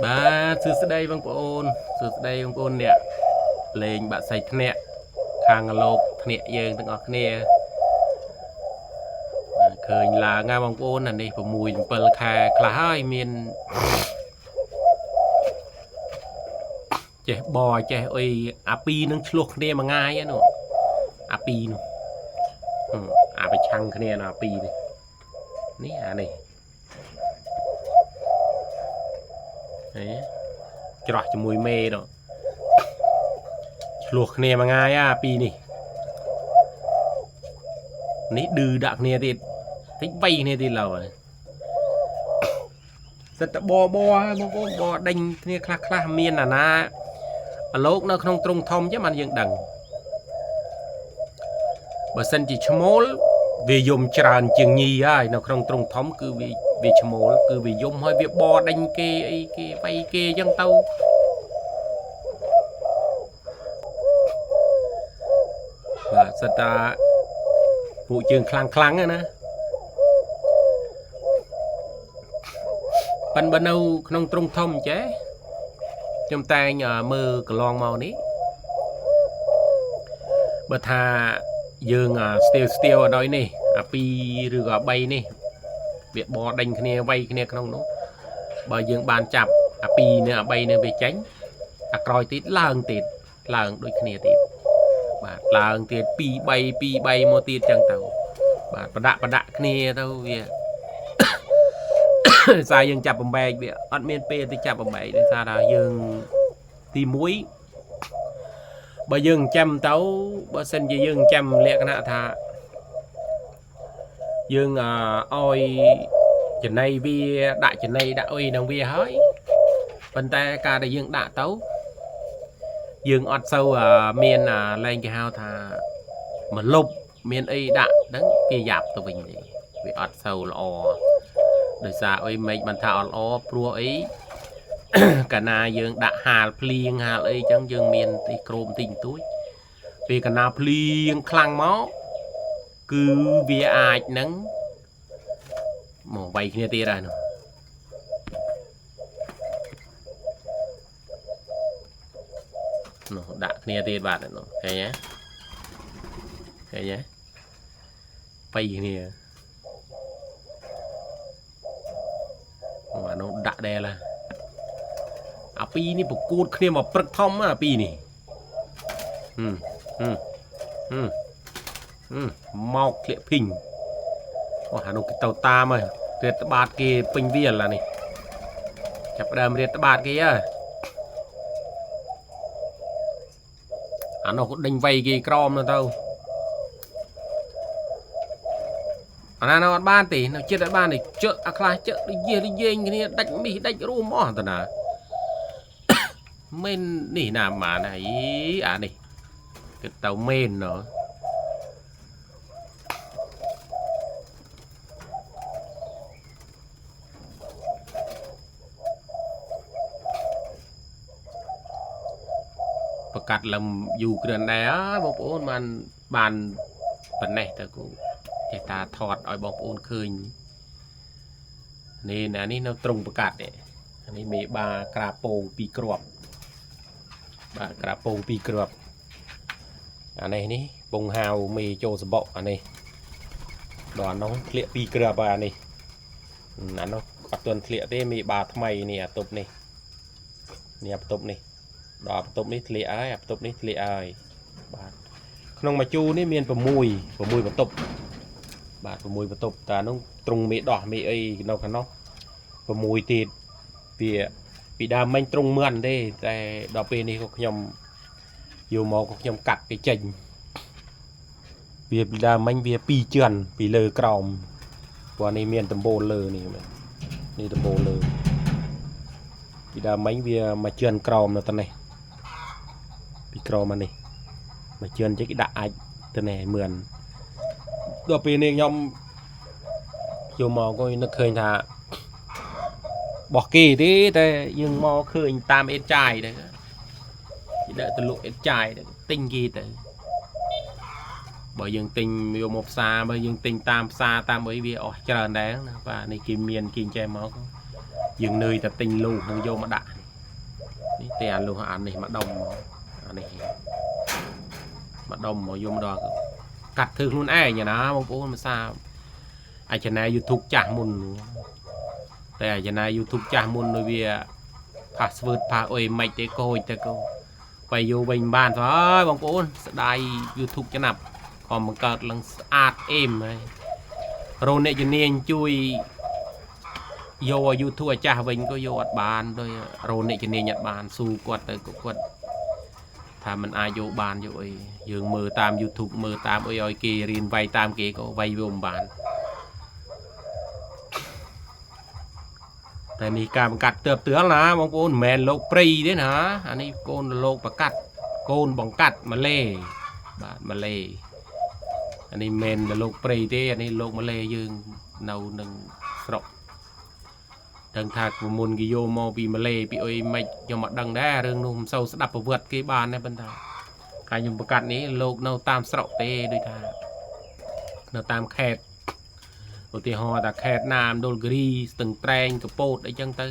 បាទសួស្តីបងប្អូនសួស្តីបងប្អូនអ្នកលេងបាក់សៃធ្នាក់ខាងលោកធ្នាក់យើងទាំងអស់គ្នាឃើញឡើងណាបងប្អូនអានេះ6 7ខែខ្លះហើយមានចេះបចេះអុយអាពីរនឹងឆ្លោះគ្នាមួយងាយហ្នឹងអាពីរនោះអាប្រឆាំងគ្នាអាពីរនេះអានេះហេច្រោះជាមួយមេនោះឆ្លោះគ្នាមួយងាយអាពីរនេះនេះឌឺដាក់គ្នាទៀតតិច3គ្នាទៀតឡើយសិតតបបងប្អូនបដេញគ្នាខ្លះមានអាណាអាលោកនៅក្នុងទ្រុងធំចឹងបានយើងដឹងបើសិនជាឈ្មោលវាយំច្រើនជាងញីហើយនៅក្នុងទ្រុងធំគឺវាឈ្មោលគឺវាយំហើយវាបដេញគេអីគេវាយគេចឹងទៅបាទសិតតាពួកជើងខ្លាំងណាប៉ិនបើនៅក្នុងទ្រុងធំចេះខ្ញុំតែងមើលកន្លងមកនេះបើថាយើងស្ទៀវឲ្យដល់នេះអា2ឬក៏3នេះវាបដេញគ្នាវាយគ្នាក្នុងនោះបើយើងបានចាប់អា2នេះអា3នេះវាចេញអាក្រោយទៀតឡើងដូចគ្នាទៀតបាទឡើងទៀត2 3មកទៀតចឹងទៅបាទប្រដាក់គ្នាទៅវាសារយើងចាប់បំបែកវាអត់មានពេលទៅចាប់បំបែកដោយសារថាយើងទី1បើយើងចាំទៅបើសិនជាយើងចាំលក្ខណៈថាយើងឲ្យចំណៃវាដាក់ចំណៃដាក់អុយនឹងវាហើយប៉ុន្តែការដែលយើងដាក់ទៅយើងអត់សូវមានលែងគេហៅថាមកលុបមានអីដាក់ហ្នឹងគេយ៉ាប់ទៅវិញវាអត់សូវល្អដោយសារអុយមិនបានថាអត់ល្អព្រោះអីកាលណាយើងដាក់ហាលភ្លៀងហាលអីចឹងយើងមានទីក្រោមទីបន្ទួចពេលកាលណាភ្លៀងខ្លាំងមកគឺវាអាចនឹងមកវាយគ្នាទៀតហើយនោះដាក់គ្នាទៀតបាទនោះឃើញទេបៃគ្នាអានោះដាក់ដែរឡាអាពីរនេះប្រកួតគ្នាមកព្រឹកធំអាពីរនេះមកធ្លាក់ភីងអូអានោះគេទៅតាមហើយរៀតត្បាតគេពេញវាលឡានេះចាប់ដើមរៀតត្បាតគេហើយអានោះក៏ដេញវៃគេក្រមទៅអាណានៅអត់បានទេនៅចិត្តអត់បានទេជើអាខ្លះជើនិយាយគ្នាដាច់មីដាច់រួមអស់តាណាមិននេះណាបានហើយអានេះគេទៅមែនណ៎ប្រកាសលំយូរគ្រាន់ដែរបងប្អូនបានប៉ុណ្ណេះទៅគូចេះតាថតឲ្យបងប្អូនឃើញនេះណានេះនៅត្រង់ប្រកាសនេះអានេះមេបាក្រាពោង2គ្រាប់បាទក្រាពោង2គ្រាប់អានេះពងហាវមេចូលសបកអានេះដល់អានោះធ្លាក់2គ្រាប់ហើយអានេះអានោះអត់ទាន់ធ្លាក់ទេមេបាថ្មីនេះអាតុបនេះអាបន្ទប់នេះដល់បន្ទប់នេះធ្លាក់ហើយអាបន្ទប់នេះធ្លាក់ហើយបាទក្នុងមួយជូរនេះមាន6បន្ទប់បាទ6បន្ទប់តែនោះត្រង់មេដោះមេអីនៅខាងនោះ6ទៀតវាពីដើមមិញត្រង់មឿនទេតែដល់ពេលនេះក៏ខ្ញុំយកមកក៏ខ្ញុំកាត់គេចេញវាពីដើមមិញវា2ជឿនពីលើក្រោមព្រោះនេះមានដំបូលលើនេះដំបូលលើពីដើមមិញវាមួយជឿនក្រោមនៅទៅនេះពីក្រោមមកនេះមួយជឿនជិះគេដាក់អាចទៅនេះមឿនដល់ពេលនេះខ្ញុំយកមកក៏នឹកឃើញថាបោះគេទេតែយើងមកឃើញតាមអេតចាយដែរគេដាក់ទៅលក់អេតចាយទិញគេទៅបើយើងទិញយកមកផ្សារបើយើងទិញតាមផ្សារតាមអីវាអស់ច្រើនដែរណាបាទនេះគេមានគេចេះមក dừng nơi ta tinh luôn đừng vô mà đã tiền ăn luôn ăn này mà đông ăn này mà đông mà vô mà đo cắt thương luôn ai nhà nó bông bố mà sao ai trên này YouTube chả muốnแต่จะใน YouTube ចាស់មុនដូចវា password ផាអុយមិនទេកូចទៅកូបាយយូវិញបានទៅហើយបងប្អូនស្ដាយ YouTube ចំណាប់ក៏បង្កើតឡើងស្អាតអេមហើយរោអ្នកជំនាញជួយយក YouTube អាចាស់វិញក៏យកអត់បានដោយរោអ្នកជំនាញអត់បានស៊ូគាត់ទៅគាត់ថាมันអាចយកបានយកអីយើងមើលតាម YouTube មើលតាមអីឲ្យគេរៀនវាយតាមគេក៏វាយវាមិនបានแต่นี่การกัดเติบเตือนนะบางคนแมนโลกปรีด้วยนะอันนี้โกนโลกประกัดโกนบังกัดมาเล่บาดมาเล่อันนี้แมนโลกปรีด้วยอันนี้โลกมาเล่ยืงเนาหนึ่งสระดังถากมุนกิโยมอปีมาเล่ปีโอ้ยไม่ยอมดังได้เรื่องนุ่มเศร้าสดับประวัติกี่บานในบรรดาการยมประกัดนี้โลกเนาตามสระเต้ด้วยท่าเนาตามแคดอุทิศหอตะแคดน้ำโดลกรีตึงแตงกระโปดไอ้จังเตอ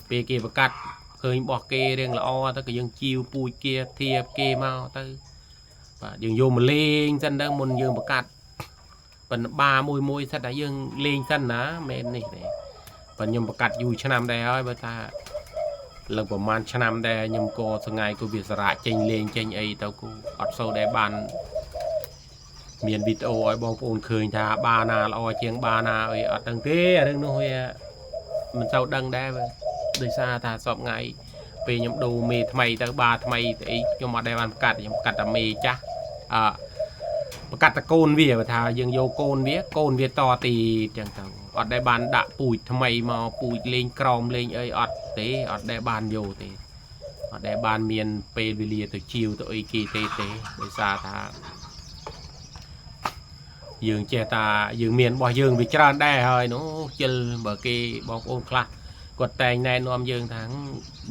เปเกประกัดเคยบอกเกเรียงละอตะก็ยังจิวปุยเกียเทียบเกมาเตอยังโยมเลงจันดังมนยังประกัดเป็นบามวยมวยสัตย์ยังเลงจันนะแม่นี่เลยเป็นยมประกัดอยู่ชนามได้เฮ้ยบ้าตาหลังประมาณชนามได้ยมโกสงายกูวิสระเจงเลงเจงไอเตากูอัดโซได้บานเมียนวิดีโอไอ้บองปูนเคยท่าบานาเราเชียงบานาไอ้อัดดังเต้เรื่องนู้นมันเศร้าดังได้เลยโดยซาท่าสอบไงไปยมดูมีทำไมแต่บาทำไมไอ้ยมมาได้บานประกาศยมประกาศแต่มีจ้ะประกาศตะโกนเวียท่ายังโยโกนเวียต่อตีจังเต่าอัดได้บานดะปุ๋ยทำไมมาปุ๋ยเลงกรอมเลงไอ้อัดเต้อัดได้บานโยเต้อัดได้บานเมียนเปรวิเลียตัวชิวตัวไอ้กีเต้โดยซาท่ายืงเจตายืงเมียนบ่ยืงวิจารณ์ได้เฮ้ยนู้จิลเบอร์กีบอกโอนคลาดกดแต่งแน่นอนยืงทั้ง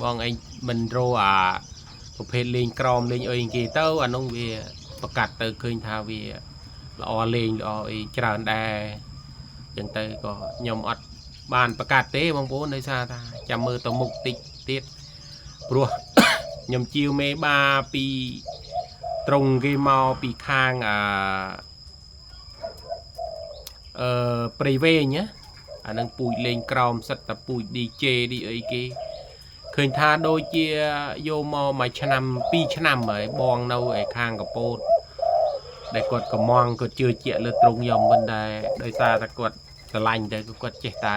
บองไอ้มันโรประเภทลิงกรอมลิงเอ้ยกีเต้าอันน้องเวียประกาศเตอคืนทาเวียละอลิงละอจารณ์ได้ยังเตอก็ยมอัดบานประกาศเต้บางโป้ในซาตาจำมือตัวมุกติดติดปลัวยมจิวเมบาปีตรงกีมอปีข้างปริเวณเนี้ยอันนั้นปุ๋ยเลงกรอมสัตว์ปุ๋ยดีเจดีไอเกเคยทาโดยเจียโยมอมาชนำปีชนำเหมยบองเอาไอข้างกับโปดได้กดกับมองก็เจอเจียเลยตรงยอมบันไดโดยซาตะกดตะลังได้ก็กดเจตา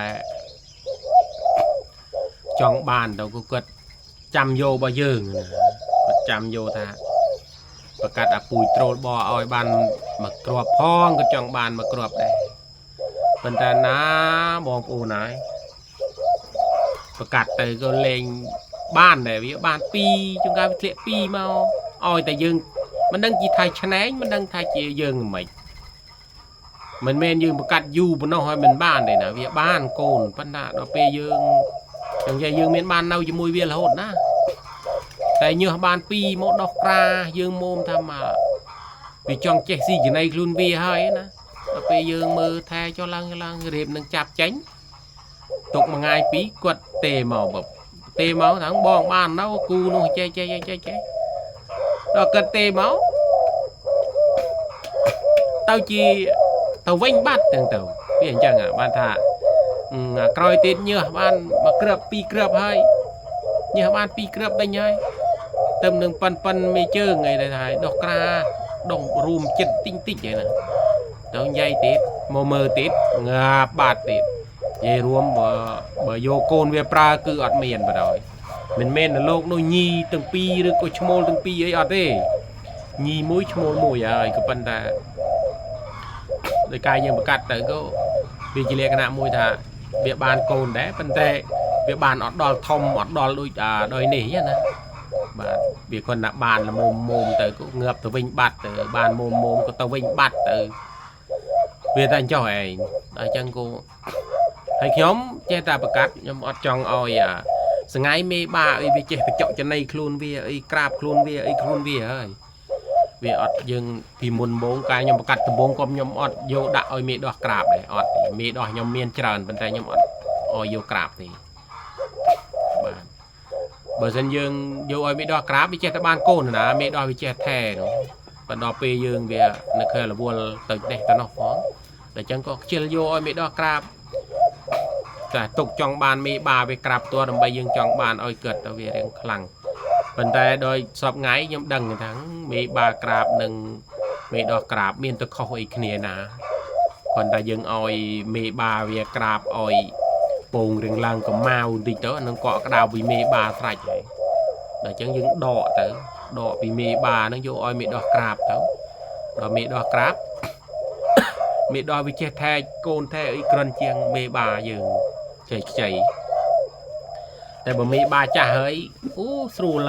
จองบานเราก็กดจำโยบะยืงนะกดจำโยท่าประกาศปุ๋ยโตรบอเอาไอ้บานมากรอบพ้องก็จองบานมากรอบได้เป็นแต่น้าบองปูไหนประกาศแต่ก็เลงบ้านแต่วิบ้านปีจงการเสียปีมาอ้อยแต่ยังมันดังจีไทยชนะมันดังไทยเจียยังไหมมันเมนยังประกาศอยู่บนน้อยเป็นบ้านเลยนะวิบ้านโกนพันธะเราไปยังใจยังเมนบ้านเราจะมวยเวียนโหดนะแต่เนื้อบ้านปีโมดอกกรายังโมมทำมาวิจองเจสซี่อยู่ในรุ่นเวียเฮ้ยนะไปยืงมือแทchoลังเรียบนังจับจังตกมาง่ายปีกดเตะเมาแบบเตะเมาทั้งบองบ้านเรากูนู่นเจ๊เรากดเตะเมาtao chỉ tao vinh bắt từng tao biết chẳng à ban thà coi tên nhựa ban mà cướp pi cướp hơi nhựa ban pi cướp đây nhơi tâm đừng pan mê chơi ngày này thầy đọc ra đồng rùm chân tinh vậy nè tao dây tết mơ tết ngà bạt tết về rùm bờ vô côn về pra cứ ọt miền vào rồi mình men là lô nó nhi từng pi rồi có chmol từng pi ấy ọt đi nhi mũi chmol mùi rồi cái pan ta đời cài nhưng mà cắt tới có vì chỉ lấy cái nào mùi thà việc bàn cồn đấy pan tệ việc bàn ọt đòn thông ọt đòn đôi nỉ nhá nè mà việc con nạp bàn là mồm tới cũng ngợp từ vinh bạt từ bàn mồm có tàu vinh bạt từ việc anh cho ấy đại chân cô hay nhóm che ta bạc cắt nhóm ọt trong oi sáng ngày mê ba ấy bị che phải chọn cho này khuôn vía ấy crab khuôn vía ơi vì ọt dừng thì muốn bốn cái nhóm bạc cắt từ bốn con nhóm ọt vô đạo oi mê đỏ crab này ọt mê đỏ nhóm miên trần bên tay nhóm ọt oi vô crab thì បាទបើសិនយើងយកឲ្យមេដោះក្រាបវាចេះតែបានកូនណាមេដោះវាចេះថែនោះបណ្ដោះពេលយើងវានៅខែរវល់ទៅនេះទៅនោះផងតែអញ្ចឹងក៏ខ្ជិលយកឲ្យមេដោះក្រាបតែទុកចង់បានមេបាវាក្រាបតួដើម្បីយើងចង់បានឲ្យកើតទៅវារៀងខ្លាំងប៉ុន្តែដោយសពថ្ងៃខ្ញុំដឹងថាមេបាក្រាបនិងមេដោះក្រាបមានទៅខុសអីគ្នាណាប៉ុន្តែយើងឲ្យមេបាវាក្រាបឲ្យពងរៀងឡើងកម៉ៅបន្តិចទៅនឹងកក់ក្តៅពីមេបាស្រេចហើយដល់អញ្ចឹងយើងដកទៅដកពីមេបាហ្នឹងយកឲ្យមេដោះក្រាបទៅដល់មេដោះក្រាបមេដោះវាចេះថែកូនថែអីក្រិនជាងមេបាយើងចេះខ្ចីតែបើមេបាចាស់ហើយអូស្រួល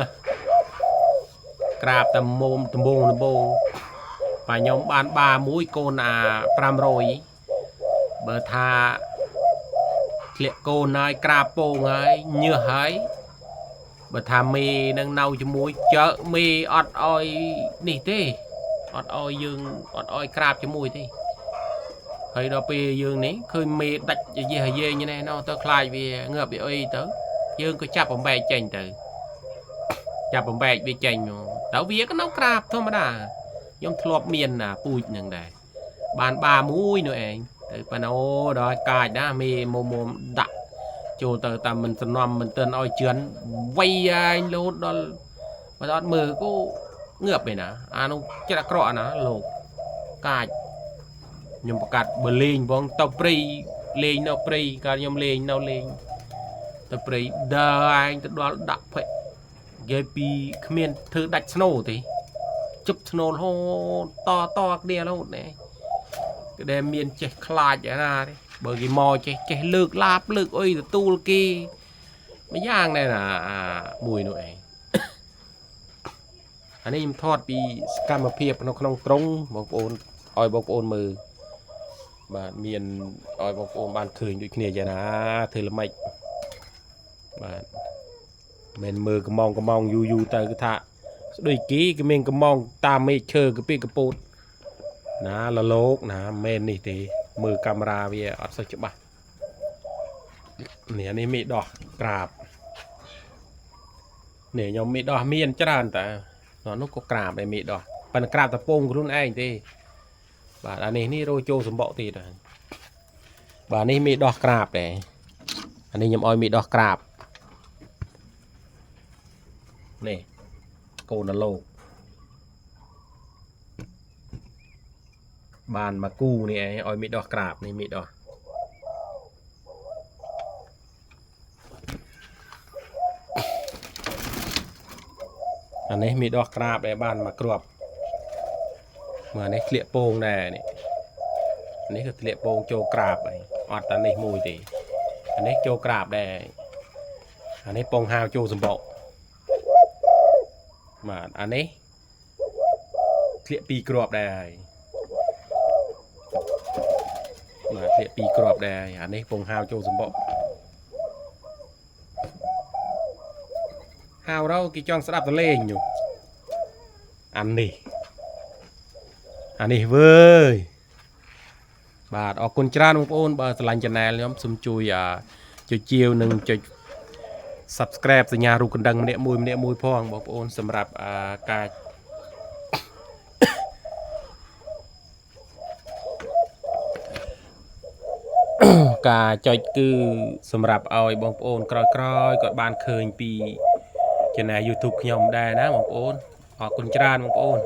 ក្រាបតែមុំដំបងបាទខ្ញុំបានបាមួយកូនអា500បើថាធ្លាក់កូនហើយក្រាបពងហើយញើសហើយបើថាមេនឹងនៅជាមួយចើមេអត់អោយនេះទេអត់អោយយើងអត់អោយក្រាបជាមួយទេហើយដល់ពេលយើងនេះឃើញមេដាច់យេយេញនេះទៅខ្លាចវាងើបវាអីទៅយើងក៏ចាប់បំបែកចេញទៅចាប់បំបែកវាចេញទៅវាក៏នៅក្រាបធម្មតាខ្ញុំធ្លាប់មានពូជនឹងដែរបានបាមួយនោះឯងទៅប៉ាណូដល់កាចណាមេមុំដាក់ចូលទៅតាមមិនសំណំមិនទិនឲ្យជឿនវៃឯងលោតដល់បើអត់មើលគូងើបឯណាអានោះចិត្តអាក្រក់ណាលោកកាចខ្ញុំប្រកាសបើលេងបងទៅព្រៃលេងនៅព្រៃកាលខ្ញុំលេងនៅលេងទៅព្រៃដើរឯងទៅដល់ដាក់ភ័យនិយាយពីគ្មានធ្វើដាច់ស្នូទេជប់ស្នូរហូតតគ្នារហូតនេះក៏ដែលមានចេះខ្លាចណាទេបើគេមកចេះលើកឡាបលើកអុយទទួលគេមួយយ៉ាងដែរណាមួយនោះឯងអានេះខ្ញុំថតពីសកម្មភាពនៅក្នុងត្រង់បងប្អូនឲ្យបងប្អូនមើលបាទមានឲ្យបងប្អូនបានឃើញដូចគ្នាយ៉ាងណាធ្វើល្មិចបាទមិនមើលកំងយូរទៅគឺថាស្ដូចគេមានកំងតាមមេឃឈើកពីកពោតណាលលោកណាមែននេះទេមើលកាមេរ៉ាវាអត់សូវច្បាស់នេះមេដោះក្រាបនេះខ្ញុំមេដោះមានច្រើនតែនោះក៏ក្រាបដែរមេដោះប៉ុន្តែក្រាបតពងខ្លួនឯងទេបាទអានេះរោចូលសម្បកទៀតហើយបាទនេះមេដោះក្រាបដែរអានេះខ្ញុំឲ្យមេដោះក្រាបនេះកូនលោកបានមកគូនេះឯងឲ្យមេដោះក្រាបនេះមេដោះអានេះមេដោះក្រាបដែរបានមកគ្រាប់មើលនេះធ្លាក់ពងដែរនេះគឺធ្លាក់ពងចូលក្រាបហើយអត់តែនេះមួយទេអានេះចូលក្រាបដែរអានេះពងហាវចូលសម្បកបាទអានេះធ្លាក់2គ្រាប់ដែរហើយបាទធ្លាក់2គ្រាប់ដែរអានេះពងហាវចូលសម្បកហាវរោគេចង់ស្ដាប់តលេងញូអានេះវើយបាទអរគុណច្រើនបងប្អូនបើស្រឡាញ់ channel ខ្ញុំសូមជួយចុចជាវនិងចុច subscribe សញ្ញារូបកណ្ដឹងម្នាក់មួយផងបងប្អូនសម្រាប់ការចុចគឺសម្រាប់ឲ្យបងប្អូនក្រោយក៏បានឃើញពី channel YouTube ខ្ញុំដែរណាបងប្អូនអរគុណច្រើនបងប្អូន